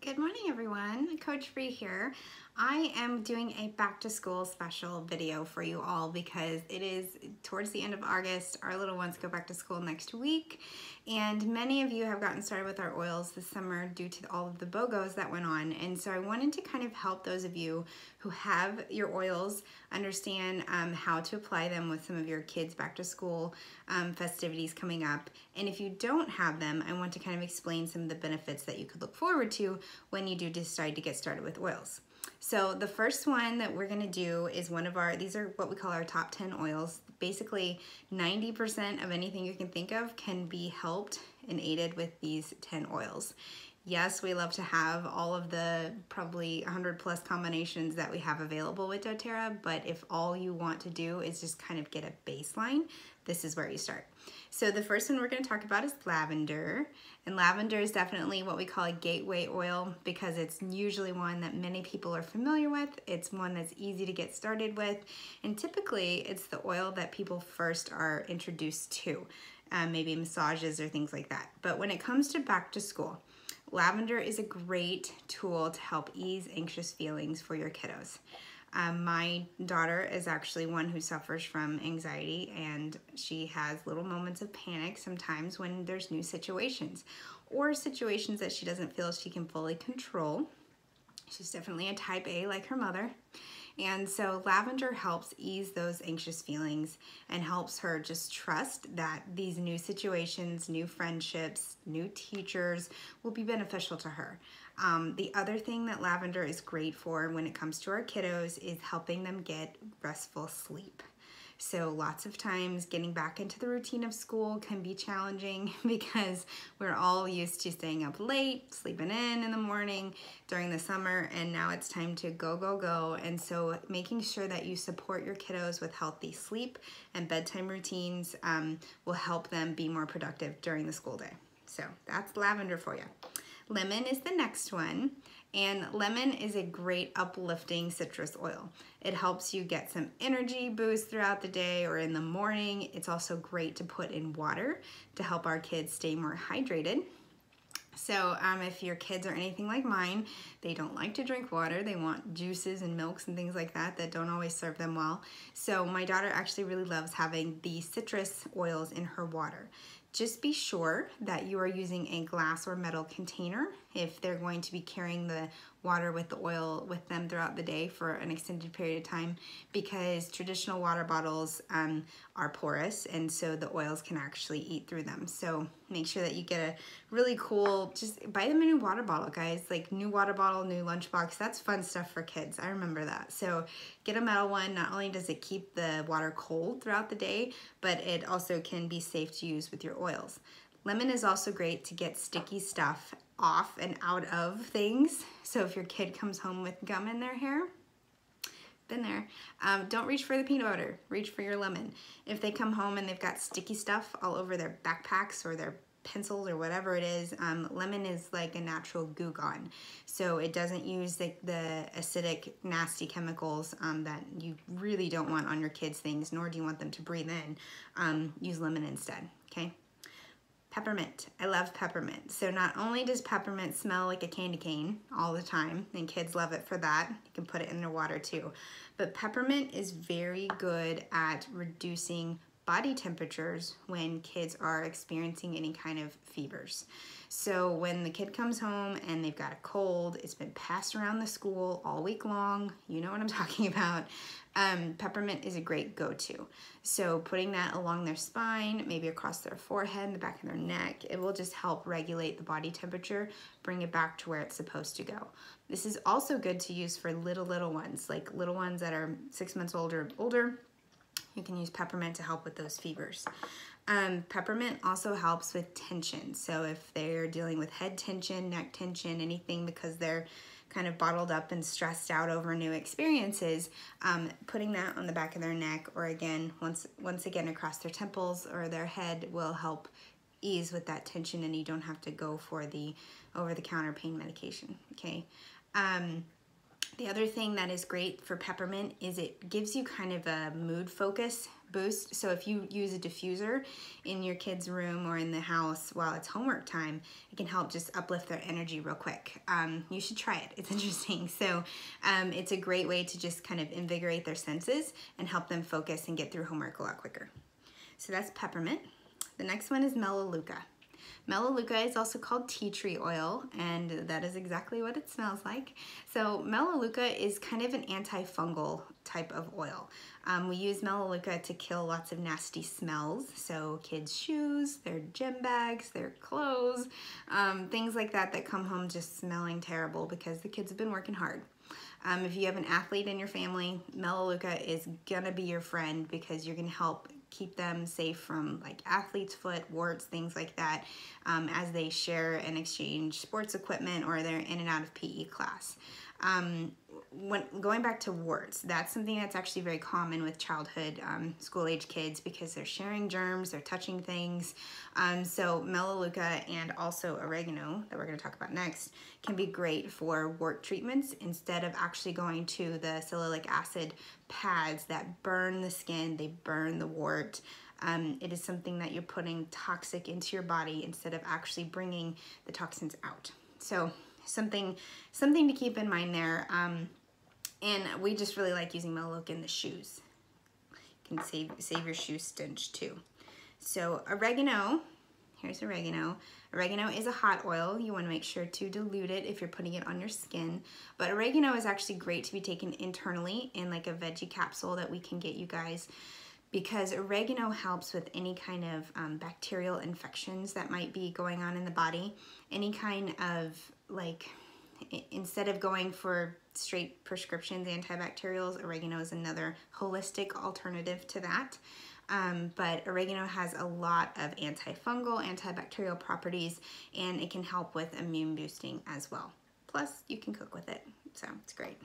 Good morning, everyone. Coach Bree here. I am doing a back to school special video for you all because it is towards the end of August. Our little ones go back to school next week, and many of you have gotten started with our oils this summer due to all of the BOGOs that went on. And so I wanted to kind of help those of you who have your oils understand how to apply them with some of your kids' back to school festivities coming up. And if you don't have them, I want to kind of explain some of the benefits that you could look forward to when you do decide to get started with oils. So the first one that we're gonna do is these are what we call our top 10 oils. Basically 90% of anything you can think of can be helped and aided with these 10 oils. Yes, we love to have all of the probably 100 plus combinations that we have available with doTERRA, but if all you want to do is just kind of get a baseline, this is where you start. So the first one we're going to talk about is lavender, and lavender is definitely what we call a gateway oil because it's usually one that many people are familiar with. It's one that's easy to get started with, and typically it's the oil that people first are introduced to, maybe massages or things like that. But when it comes to back to school, lavender is a great tool to help ease anxious feelings for your kiddos. My daughter is actually one who suffers from anxiety, and she has little moments of panic sometimes when there's new situations or situations that she doesn't feel she can fully control. She's definitely a type A like her mother. And so lavender helps ease those anxious feelings and helps her just trust that these new situations, new friendships, new teachers will be beneficial to her. The other thing that lavender is great for when it comes to our kiddos is helping them get restful sleep. So lots of times getting back into the routine of school can be challenging because we're all used to staying up late, sleeping in the morning during the summer, and now it's time to go, go, go. And so making sure that you support your kiddos with healthy sleep and bedtime routines will help them be more productive during the school day. So that's lavender for you. Lemon is the next one, and lemon is a great uplifting citrus oil. It helps you get some energy boost throughout the day or in the morning. It's also great to put in water to help our kids stay more hydrated. So if your kids are anything like mine, they don't like to drink water. They want juices and milks and things like that don't always serve them well. So my daughter actually really loves having the citrus oils in her water. Just be sure that you are using a glass or metal container if they're going to be carrying the water with the oil with them throughout the day for an extended period of time, because traditional water bottles are porous, and so the oils can actually eat through them. So make sure that you get a really cool, just buy them a new water bottle, guys. Like new water bottle, new lunchbox, that's fun stuff for kids. I remember that. So get a metal one. Not only does it keep the water cold throughout the day, but it also can be safe to use with your oils. Lemon is also great to get sticky stuff off and out of things. So if your kid comes home with gum in their hair, been there, don't reach for the peanut butter, reach for your lemon. If they come home and they've got sticky stuff all over their backpacks or their pencils or whatever it is, lemon is like a natural goo gone. So it doesn't use the acidic, nasty chemicals that you really don't want on your kids' things, nor do you want them to breathe in. Use lemon instead, okay? Peppermint. I love peppermint. So not only does peppermint smell like a candy cane all the time, and kids love it for that, you can put it in their water too, but peppermint is very good at reducing body temperatures when kids are experiencing any kind of fevers. So when the kid comes home and they've got a cold, it's been passed around the school all week long, you know what I'm talking about, peppermint is a great go-to. So putting that along their spine, maybe across their forehead, the back of their neck, it will just help regulate the body temperature, bring it back to where it's supposed to go. This is also good to use for little ones, like little ones that are 6 months old or older. You can use peppermint to help with those fevers. Peppermint also helps with tension. So if they're dealing with head tension, neck tension, anything because they're kind of bottled up and stressed out over new experiences, putting that on the back of their neck, or again, once again across their temples or their head, will help ease with that tension, and you don't have to go for the over-the-counter pain medication, okay? The other thing that is great for peppermint is it gives you kind of a mood focus boost. So if you use a diffuser in your kid's room or in the house while it's homework time, it can help just uplift their energy real quick. You should try it. It's interesting. So it's a great way to just kind of invigorate their senses and help them focus and get through homework a lot quicker. So that's peppermint. The next one is melaleuca. Melaleuca is also called tea tree oil, and that is exactly what it smells like. So melaleuca is kind of an antifungal type of oil. We use melaleuca to kill lots of nasty smells. So kids' shoes, their gym bags, their clothes, things like that come home just smelling terrible because the kids have been working hard. If you have an athlete in your family, melaleuca is gonna be your friend because you're gonna help keep them safe from like athlete's foot, warts, things like that, as they share and exchange sports equipment or they're in and out of PE class. When going back to warts, that's something that's actually very common with childhood school-age kids because they're sharing germs, they're touching things. So melaleuca and also oregano, that we're going to talk about next, can be great for wart treatments instead of actually going to the salicylic acid pads that burn the skin, they burn the wart. It is something that you're putting toxic into your body instead of actually bringing the toxins out. So something to keep in mind there. And we just really like using melaleuca in the shoes. You can save your shoe stench too. So oregano, here's oregano. Oregano is a hot oil. You want to make sure to dilute it if you're putting it on your skin. But oregano is actually great to be taken internally in like a veggie capsule that we can get you guys, because oregano helps with any kind of bacterial infections that might be going on in the body. Any kind of like, instead of going for straight prescriptions, antibacterials, oregano is another holistic alternative to that. But oregano has a lot of antifungal, antibacterial properties, and it can help with immune boosting as well. Plus, you can cook with it, so it's great.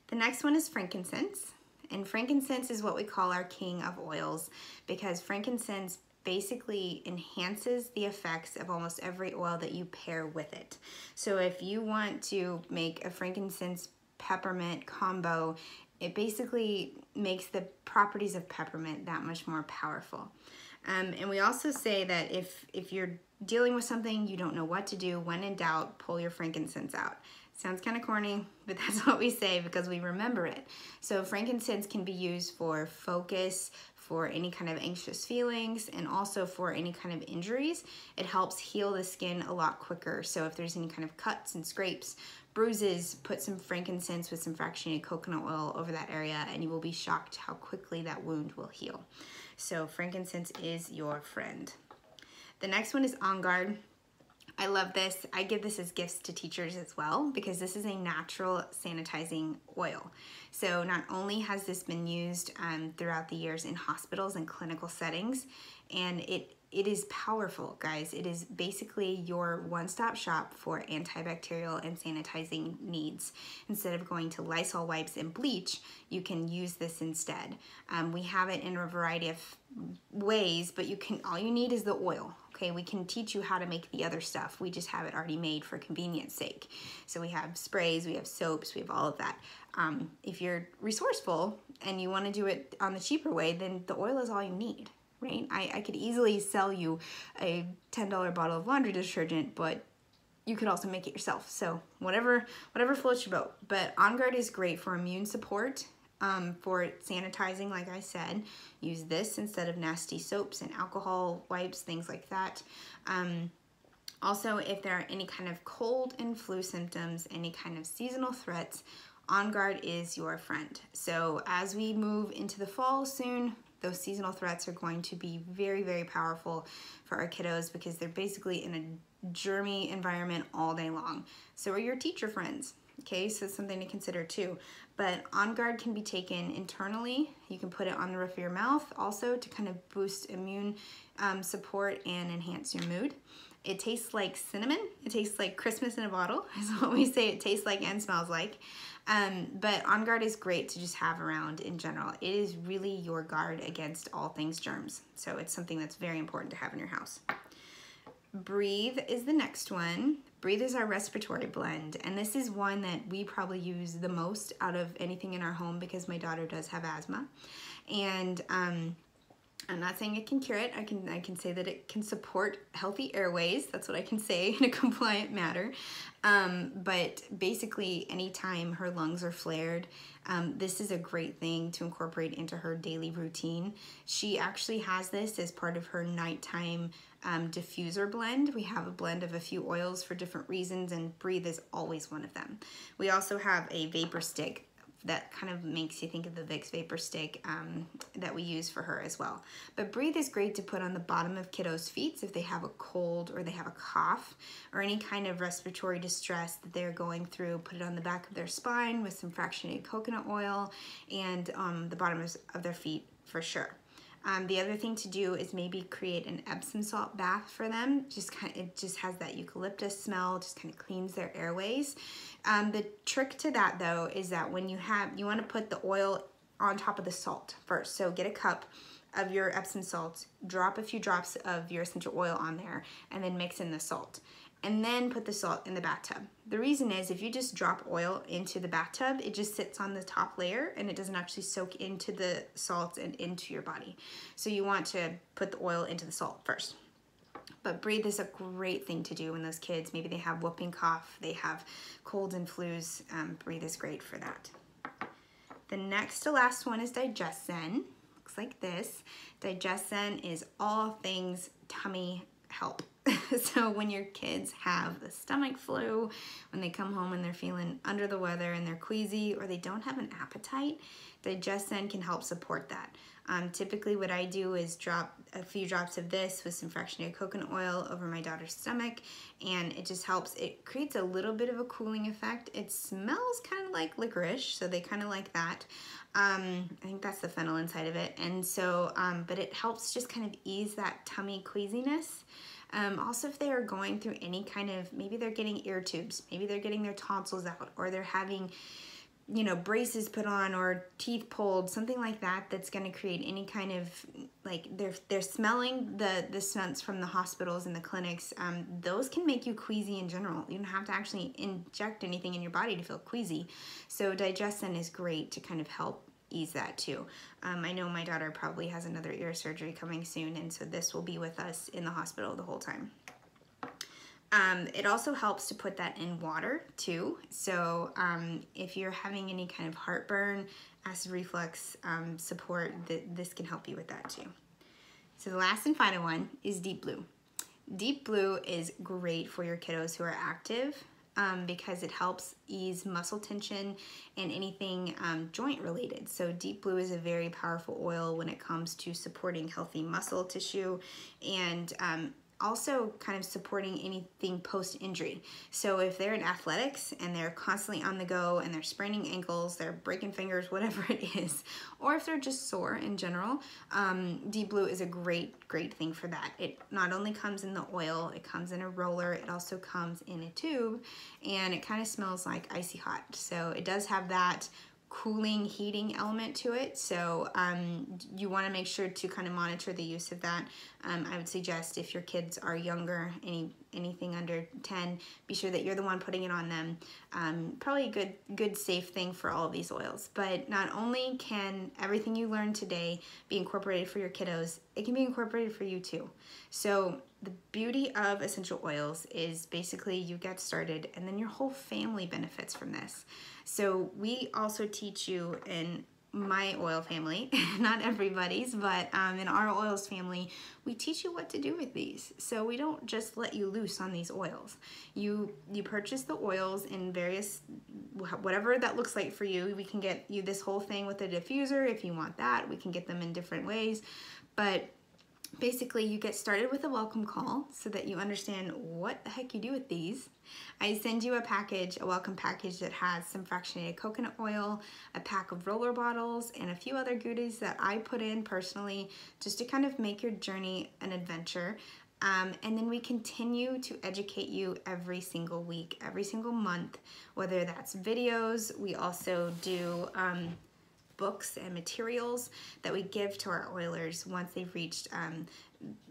The next one is frankincense. And frankincense is what we call our king of oils because frankincense basically enhances the effects of almost every oil that you pair with it. So if you want to make a frankincense peppermint combo, it basically makes the properties of peppermint that much more powerful. And we also say that if you're dealing with something you don't know what to do, when in doubt, pull your frankincense out. Sounds kind of corny, but that's what we say because we remember it. So frankincense can be used for focus, for any kind of anxious feelings, and also for any kind of injuries. It helps heal the skin a lot quicker. So if there's any kind of cuts and scrapes, bruises, put some frankincense with some fractionated coconut oil over that area and you will be shocked how quickly that wound will heal. So frankincense is your friend. The next one is On Guard. I love this. I give this as gifts to teachers as well because this is a natural sanitizing oil. So not only has this been used throughout the years in hospitals and clinical settings, and it is powerful, guys. It is basically your one-stop shop for antibacterial and sanitizing needs. Instead of going to Lysol wipes and bleach, you can use this instead. We have it in a variety of ways, but all you need is the oil. Okay, we can teach you how to make the other stuff. We just have it already made for convenience sake. So we have sprays, we have soaps, we have all of that. If you're resourceful and you want to do it on the cheaper way, then the oil is all you need, right? I could easily sell you a $10 bottle of laundry detergent, but you could also make it yourself. So whatever floats your boat. But On Guard is great for immune support. For sanitizing, like I said, use this instead of nasty soaps and alcohol wipes, things like that. Also, if there are any kind of cold and flu symptoms, any kind of seasonal threats, On Guard is your friend. So as we move into the fall soon, those seasonal threats are going to be very, very powerful for our kiddos because they're basically in a germy environment all day long. So are your teacher friends. Okay, so it's something to consider too. But On Guard can be taken internally. You can put it on the roof of your mouth also to kind of boost immune support and enhance your mood. It tastes like cinnamon. It tastes like Christmas in a bottle is what we say it tastes like and smells like. But On Guard is great to just have around in general. It is really your guard against all things germs. So it's something that's very important to have in your house. Breathe is the next one. Breathe is our respiratory blend, and this is one that we probably use the most out of anything in our home because my daughter does have asthma. And I'm not saying it can cure it. I can say that it can support healthy airways. That's what I can say in a compliant manner. But basically, anytime her lungs are flared, this is a great thing to incorporate into her daily routine. She actually has this as part of her nighttime diffuser blend. We have a blend of a few oils for different reasons, and Breathe is always one of them. We also have a vapor stick that kind of makes you think of the Vicks vapor stick that we use for her as well. But Breathe is great to put on the bottom of kiddos' feet if they have a cold or they have a cough or any kind of respiratory distress that they're going through. Put it on the back of their spine with some fractionated coconut oil and the bottom of their feet for sure. The other thing to do is maybe create an Epsom salt bath for them. It just has that eucalyptus smell, just kind of cleans their airways. The trick to that though is that when you want to put the oil on top of the salt first. So get a cup of your Epsom salt, drop a few drops of your essential oil on there, and then mix in the salt. And then put the salt in the bathtub. The reason is if you just drop oil into the bathtub, it just sits on the top layer and it doesn't actually soak into the salt and into your body. So you want to put the oil into the salt first. But Breathe is a great thing to do when those kids, maybe they have whooping cough, they have colds and flus. Breathe is great for that. The next to last one is DigestZen. Looks like this. DigestZen is all things tummy help. So when your kids have the stomach flu, when they come home and they're feeling under the weather and they're queasy or they don't have an appetite, DigestZen can help support that. Typically what I do is drop a few drops of this with some fractionated coconut oil over my daughter's stomach, and it just helps. It creates a little bit of a cooling effect. It smells kind of like licorice, so they kind of like that. I think that's the fennel inside of it. And so, but it helps just kind of ease that tummy queasiness. Also, if they are going through any kind of, maybe they're getting ear tubes, maybe they're getting their tonsils out, or they're having, you know, braces put on or teeth pulled, something like that, that's going to create any kind of, like, they're smelling the scents from the hospitals and the clinics. Those can make you queasy in general. You don't have to actually inject anything in your body to feel queasy. So DigestZen is great to kind of help ease that too. I know my daughter probably has another ear surgery coming soon, and so this will be with us in the hospital the whole time. It also helps to put that in water too. So if you're having any kind of heartburn, acid reflux support, this can help you with that too. So the last and final one is Deep Blue. Deep Blue is great for your kiddos who are active. Because it helps ease muscle tension and anything joint related. So Deep Blue is a very powerful oil when it comes to supporting healthy muscle tissue and also kind of supporting anything post-injury. So if they're in athletics and they're constantly on the go and they're spraining ankles, they're breaking fingers, whatever it is, or if they're just sore in general, Deep Blue is a great thing for that. It not only comes in the oil, it comes in a roller, it also comes in a tube, and it kind of smells like icy hot. So it does have that cooling, heating element to it. So you want to make sure to kind of monitor the use of that. I would suggest if your kids are younger, anything under 10, be sure that you're the one putting it on them. Probably a good safe thing for all of these oils. But not only can everything you learn today be incorporated for your kiddos, it can be incorporated for you too. So the beauty of essential oils is basically you get started and then your whole family benefits from this. So we also teach you in my oil family, not everybody's, but in our oils family, we teach you what to do with these. So we don't just let you loose on these oils. You purchase the oils in various, whatever that looks like for you. We can get you this whole thing with a diffuser if you want that. We can get them in different ways, but basically you get started with a welcome call so that you understand what the heck you do with these. I send you a welcome package that has some fractionated coconut oil, a pack of roller bottles, and a few other goodies that I put in personally just to kind of make your journey an adventure. And then we continue to educate you every single week, every single month, whether that's videos. We also do books and materials that we give to our oilers once they've reached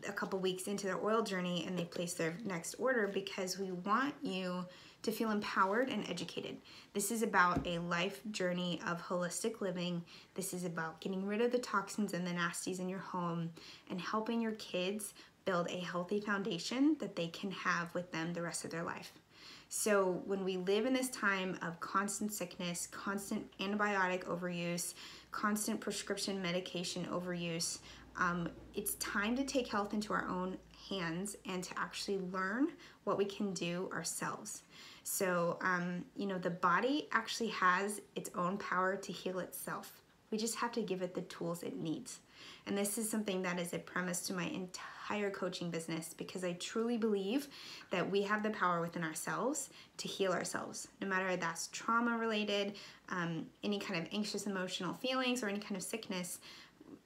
a couple weeks into their oil journey and they place their next order, because we want you to feel empowered and educated. This is about a life journey of holistic living. This is about getting rid of the toxins and the nasties in your home and helping your kids build a healthy foundation that they can have with them the rest of their life. So when we live in this time of constant sickness, constant antibiotic overuse, constant prescription medication overuse, it's time to take health into our own hands and to actually learn what we can do ourselves. So, the body actually has its own power to heal itself. We just have to give it the tools it needs. And this is something that is a premise to my entire coaching business, because I truly believe that we have the power within ourselves to heal ourselves, no matter if that's trauma related, any kind of anxious emotional feelings, or any kind of sickness.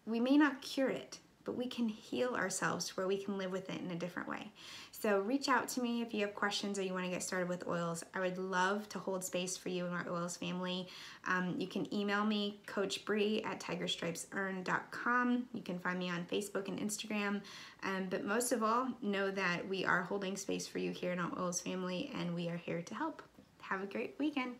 We may not cure it, but we can heal ourselves to where we can live with it in a different way. So reach out to me if you have questions or you want to get started with oils. I would love to hold space for you in our oils family. You can email me, Coach Bree at tigerstripesearn.com. You can find me on Facebook and Instagram. But most of all, know that we are holding space for you here in our oils family, and we are here to help. Have a great weekend.